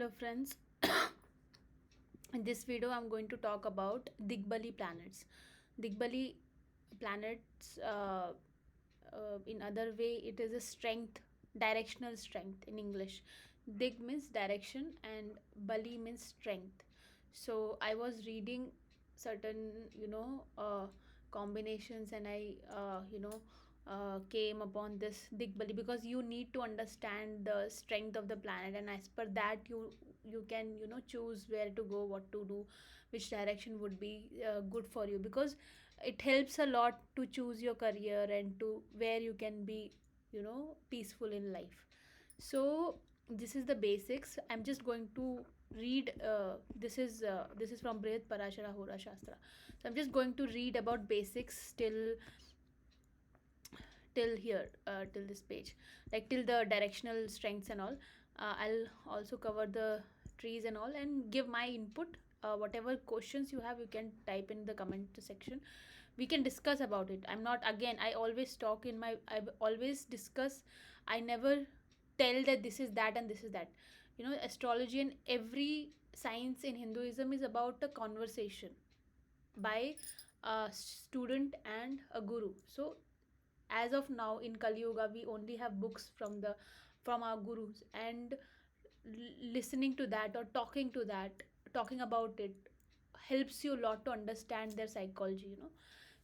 Hello friends. In this video I'm going to talk about digbali planets. Digbali planets, in other way it is a strength, directional strength in English. Dig means direction and bali means strength. So I was reading certain combinations, and I came upon this digbali because you need to understand the strength of the planet, and as per that you can choose where to go, what to do, which direction would be good for you, because it helps a lot to choose your career and to where you can be peaceful in life. So this is the basics. I'm just going to read, this is from Brihad Parashara Hora Shastra. So I'm just going to read about basics till here, till this page, like till the directional strengths and all. I'll also cover the trees and all and give my input. Whatever questions you have, you can type in the comment section. We can discuss about it. I'm not, again, I always talk in my, I always discuss. I never tell that this is that and this is that. Astrology and every science in Hinduism is about a conversation by a student and a guru. So as of now in Kali Yuga, we only have books from our gurus, and listening to that or talking about it helps you a lot to understand their psychology.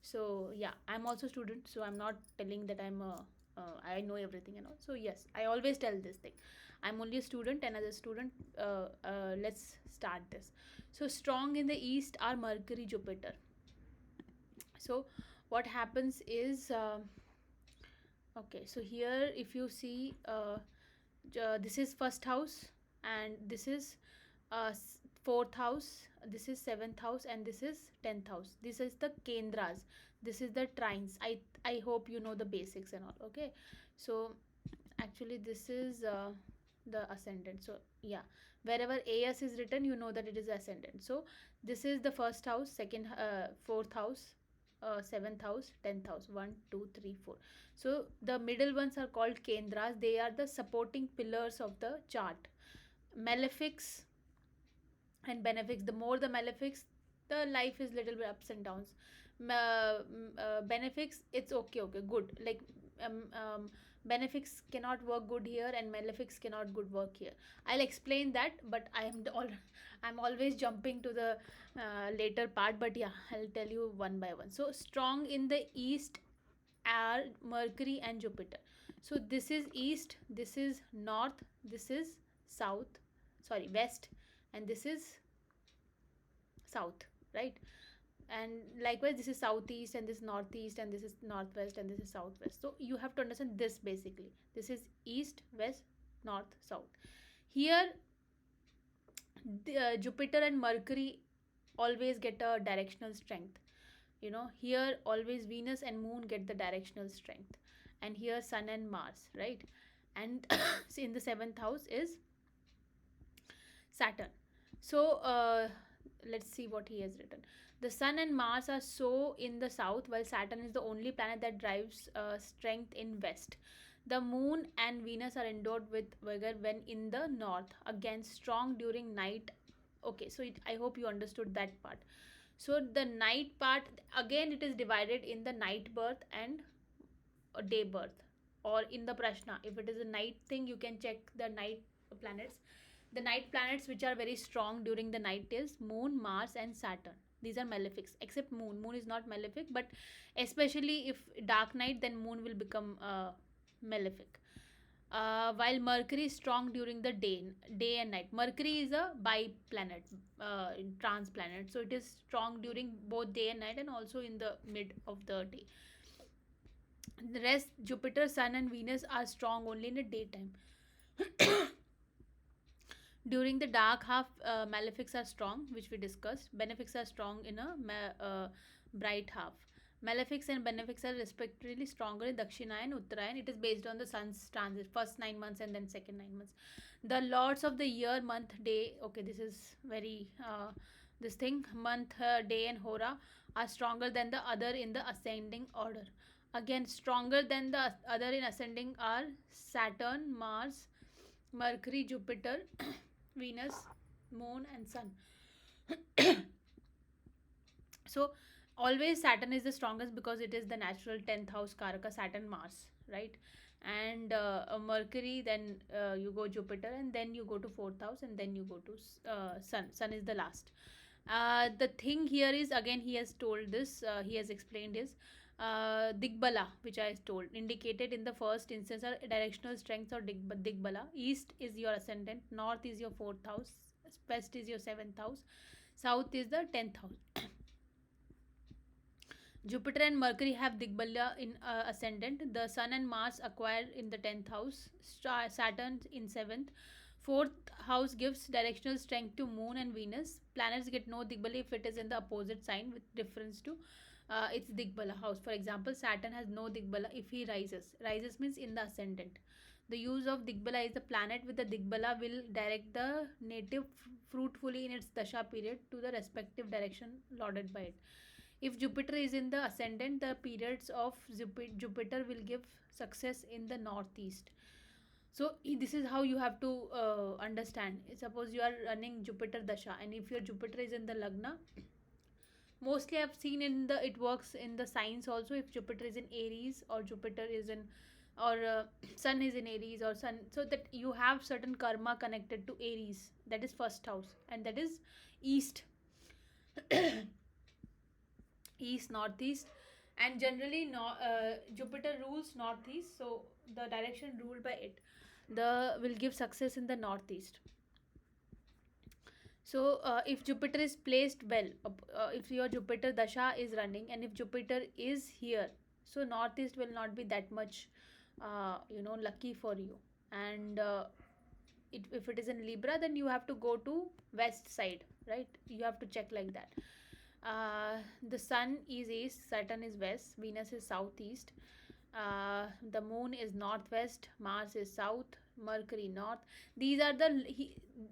So yeah, I'm also a student, so I'm not telling that I know everything and all. So yes, I always tell this thing. I'm only a student, and as a student, let's start this. So strong in the east are Mercury, Jupiter. So what happens is, okay, so here if you see, this is first house, and this is fourth house, this is seventh house, and this is 10th house. This is the Kendras, this is the trines. I hope you know the basics and all. Okay, so actually this is the ascendant. So yeah, wherever AS is written, you know that it is ascendant. So this is the first house, second, fourth house, seventh house, 10th house. 1 2 3 4. So the middle ones are called Kendras. They are the supporting pillars of the chart. Malefics and benefics, the more the malefics, the life is little bit ups and downs. Benefics, it's okay, good, like, benefics cannot work good here and malefics cannot good work here. I'll explain that, but I'm always jumping to the later part, but yeah, I'll tell you one by one. So strong in the east are Mercury and Jupiter. So this is east, this is north, this is south, sorry, west, and this is south, right? And likewise, this is southeast, and this is northeast, and this is northwest, and this is southwest. So you have to understand this basically. This is east, west, north, south. Here, Jupiter and Mercury always get a directional strength. Here always Venus and Moon get the directional strength, and here Sun and Mars, right? And in the seventh house is Saturn. So let's see what he has written. The Sun and Mars are so in the south, while Saturn is the only planet that drives strength in west. The Moon and Venus are endowed with vigor when in the north, again strong during night. Okay, so I hope you understood that part. So the night part, again it is divided in the night birth and a day birth, or in the Prashna. If it is a night thing, you can check the night planets. The night planets which are very strong during the night is Moon, Mars, and Saturn. These are malefics, except Moon. Moon is not malefic, but especially if dark night, then Moon will become malefic. While Mercury is strong during the day and night. Mercury is a bi-planet, trans planet, so it is strong during both day and night, and also in the mid of the day. The rest, Jupiter, Sun, and Venus are strong only in the daytime. During the dark half, malefics are strong, which we discussed. Benefics are strong in a bright half. Malefics and benefics are respectively stronger in Dakshina and Uttarayan. It is based on the sun's transit, first 9 months and then second 9 months. The lords of the year, month, day. Okay, this is very this thing. Month, day, and hora are stronger than the other in the ascending order. Again, stronger than the other in ascending are Saturn, Mars, Mercury, Jupiter, Venus, Moon, and Sun. So always Saturn is the strongest because it is the natural 10th house Karaka, Saturn, Mars, right? And Mercury, then you go Jupiter, and then you go to fourth house, and then you go to Sun. Sun is the last. The thing here is, again, he has told this, he has explained is Digbala, which I told, indicated in the first instance are directional strengths or Digbala. East is your ascendant, north is your fourth house, west is your seventh house, south is the 10th house. Jupiter and Mercury have Digbala in ascendant. The Sun and Mars acquire in the 10th house. Saturn in 7th. Fourth house gives directional strength to Moon and Venus. Planets get no Digbala if it is in the opposite sign with difference to its Digbala house. For example, Saturn has no Digbala if he rises. Rises means in the ascendant. The use of Digbala is the planet with the Digbala will direct the native fruitfully in its Dasha period to the respective direction lauded by it. If Jupiter is in the ascendant, the periods of Jupiter will give success in the northeast. So this is how you have to understand. Suppose you are running Jupiter Dasha, and if your Jupiter is in the Lagna, mostly I've seen in the it works in the signs also. If Jupiter is in Aries or Jupiter is in or Sun is in Aries or Sun, so that you have certain karma connected to Aries. That is first house, and that is East. East, northeast, and generally Jupiter rules northeast, so the direction ruled by it the will give success in the northeast. So if Jupiter is placed well, if your Jupiter dasha is running, and if Jupiter is here, so northeast will not be that much lucky for you. And if it is in Libra, then you have to go to west side, right? You have to check like that. The sun is east, Saturn is west, Venus is southeast, the moon is northwest, Mars is south, Mercury north. These are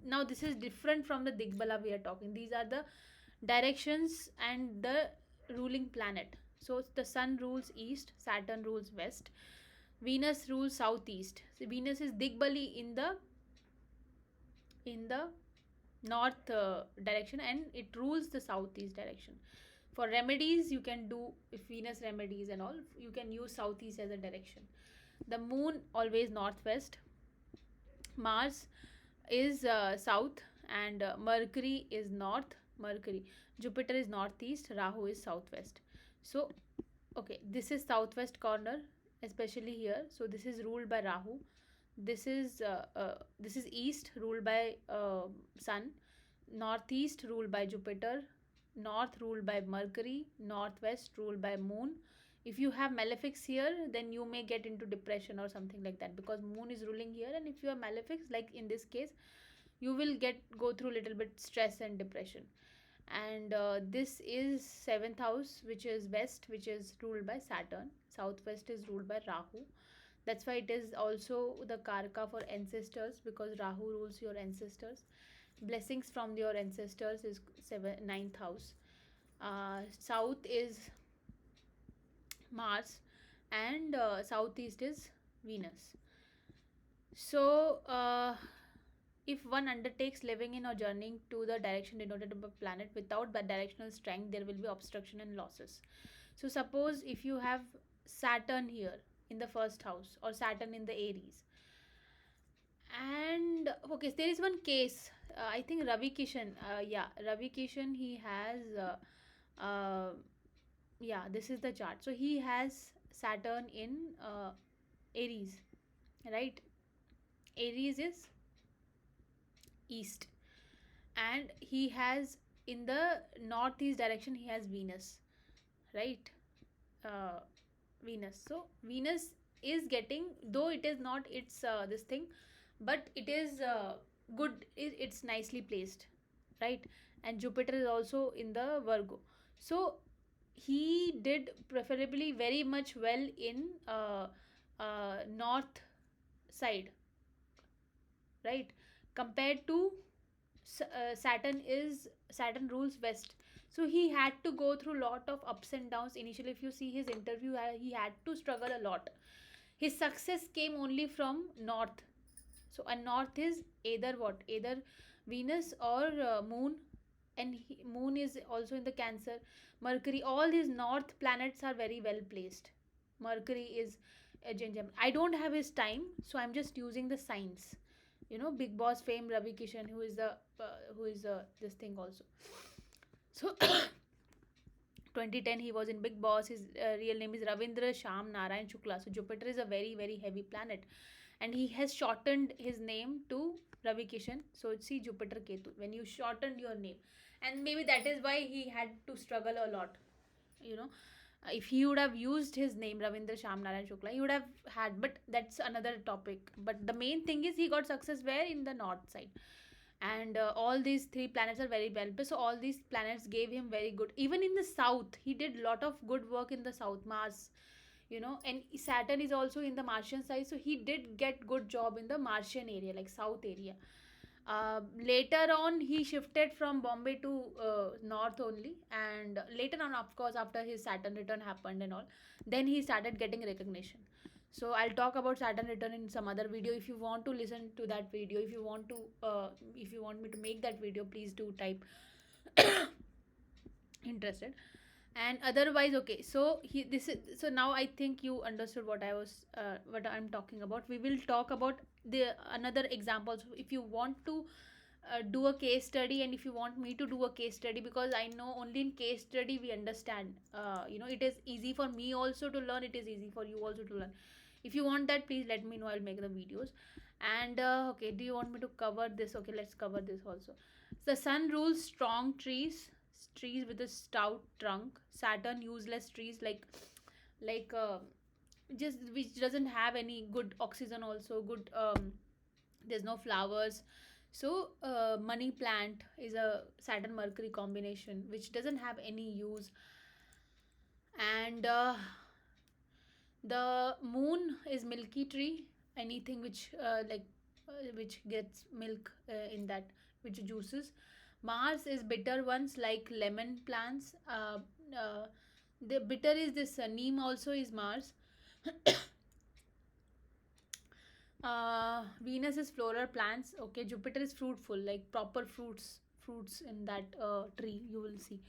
now this is different from the Digbala we are talking. These are the directions and the ruling planet. So the sun rules east, Saturn rules west, Venus rules southeast. So Venus is Digbali in the north direction, and it rules the southeast direction. For remedies, you can do, if Venus remedies and all, you can use southeast as a direction. The moon always northwest, Mars is south, and Mercury is north. Mercury, Jupiter is northeast, Rahu is southwest. So okay, this is southwest corner, especially here, so this is ruled by Rahu. This is east, ruled by sun, northeast ruled by Jupiter, north ruled by Mercury, northwest ruled by moon. If you have malefics here, then you may get into depression or something like that, because moon is ruling here, and if you have malefics, like in this case, you will go through a little bit stress and depression. And this is seventh house, which is west, which is ruled by Saturn. Southwest is ruled by Rahu. That's why it is also the karka for ancestors, because Rahu rules your ancestors. Blessings from your ancestors is ninth house. South is Mars, and southeast is Venus. So if one undertakes living in or journeying to the direction denoted by planet without the directional strength, there will be obstruction and losses. So suppose if you have Saturn here in the first house, or Saturn in the Aries, and okay, there is one case, I think Ravi Kishan, Ravi Kishan, he has yeah, this is the chart. So he has Saturn in Aries, right? Aries is east, and he has in the northeast direction he has Venus, right? uh, Venus. So Venus is getting, though it is not its this thing, but it is good. It's nicely placed, right? And Jupiter is also in the Virgo. So he did preferably very much well in north side, right? Compared to Saturn rules west. So he had to go through a lot of ups and downs initially. If you see his interview, he had to struggle a lot. His success came only from north. So a north is either what, either Venus or Moon, and Moon is also in the Cancer. Mercury, all these north planets are very well placed. Mercury is a gem. I don't have his time, so I'm just using the signs. Big Boss fame Ravi Kishan, who is this thing also. So 2010 he was in Big Boss. His real name is Ravindra Sham Narayan Shukla. So Jupiter is a very very heavy planet, and he has shortened his name to Ravi Kishan. So see Jupiter Ketu when you shortened your name, and maybe that is why he had to struggle a lot. You know, if he would have used his name Ravindra Sham Narayan Shukla, he would have had. But that's another topic. But the main thing is he got success where in the north side, and all these three planets are very well placed. So all these planets gave him very good. Even in the south, he did a lot of good work in the south. Mars, and Saturn is also in the Martian side, so he did get good job in the Martian area, like south area. Later on he shifted from Bombay to north only, and later on, of course, after his Saturn return happened and all, then he started getting recognition. So I'll talk about Saturn return in some other video. If you want to listen to that video, if you want me to make that video, please do type interested. And otherwise, okay, so this is, so now I think you understood what I'm talking about. We will talk about the another examples if you want to do a case study, and if you want me to do a case study, because I know only in case study we understand. It is easy for me also to learn, it is easy for you also to learn. If you want that, please let me know, I'll make the videos. And okay, do you want me to cover this? Okay, let's cover this also. The sun rules strong trees with a stout trunk. Saturn useless trees, like just which doesn't have any good oxygen, also good, there's no flowers. So money plant is a Saturn Mercury combination which doesn't have any use. And the moon is milky tree, anything which gets milk in that, which juices. Mars is bitter ones like lemon plants. The bitter is this neem also is Mars. Venus is floral plants. Okay, Jupiter is fruitful, like proper fruits in that tree you will see.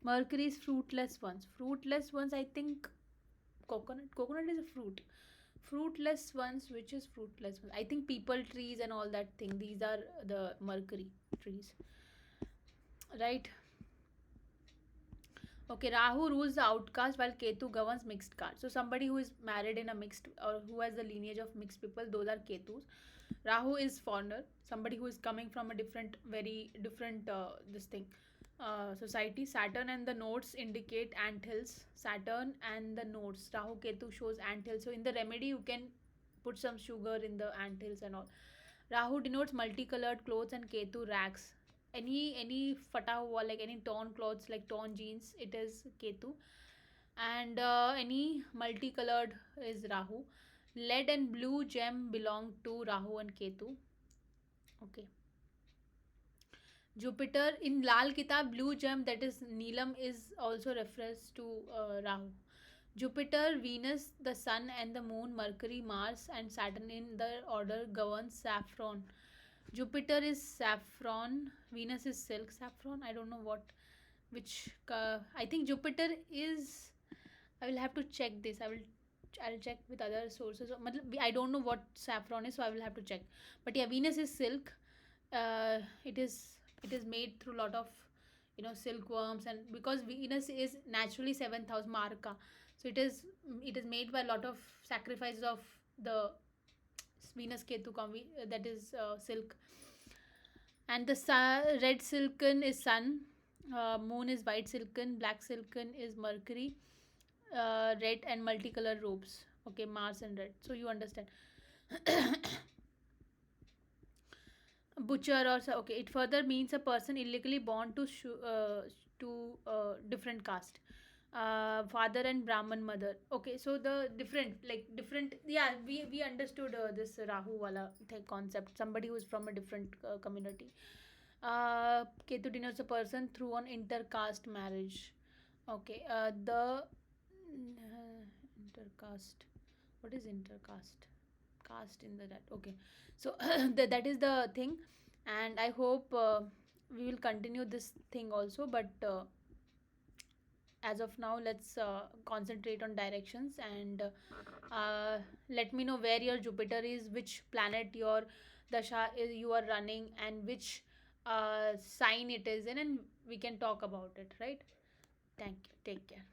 Mercury is fruitless ones. Fruitless ones, I think coconut is a fruitless ones. Which is fruitless ones? I think people trees and all that thing, these are the Mercury trees, right? Okay, Rahu rules the outcast while Ketu governs mixed caste. So somebody who is married in a mixed, or who has the lineage of mixed people, those are Ketus. Rahu is foreigner, somebody who is coming from a different, very different this thing, society. Saturn and the nodes indicate ant hills. Saturn and the nodes, Rahu Ketu shows ant hills. So in the remedy you can put some sugar in the ant hills and all. Rahu denotes multicolored clothes and Ketu rags. Any fata hua, like any torn clothes, like torn jeans, it is Ketu. And any multicolored is Rahu. Lead and blue gem belong to Rahu and Ketu. Okay. Jupiter in Lal Kitab, blue gem, that is Neelam, is also refers to Rahu. Jupiter, Venus, the Sun, and the Moon, Mercury, Mars, and Saturn in the order governs saffron. Jupiter is saffron, Venus is silk. Saffron, I don't know what, which. I think Jupiter is. I will have to check this. I'll check with other sources. I don't know what saffron is, so I will have to check. But yeah, Venus is silk. It is made through a lot of silkworms, and because Venus is naturally 7th house Marka, so it is made by a lot of sacrifices of the Venus Ketu combi, that is silk. And the red silken is Sun. Moon is white silken. Black silken is Mercury. Red and multicolor robes. Okay, Mars and red. So you understand. Butcher or okay, it further means a person illegally born to different caste. Father and Brahman mother. Okay, so the different, yeah, we understood this Rahu wala concept. Somebody who is from a different community. Ketu denotes a person through an intercaste marriage. Okay, the intercaste. What is intercaste? Caste in the that. Okay, so that is the thing. And I hope we will continue this thing also, but as of now, let's concentrate on directions, and let me know where your Jupiter is, which planet your dasha is you are running, and which sign it is in, and we can talk about it, right? Thank you, take care.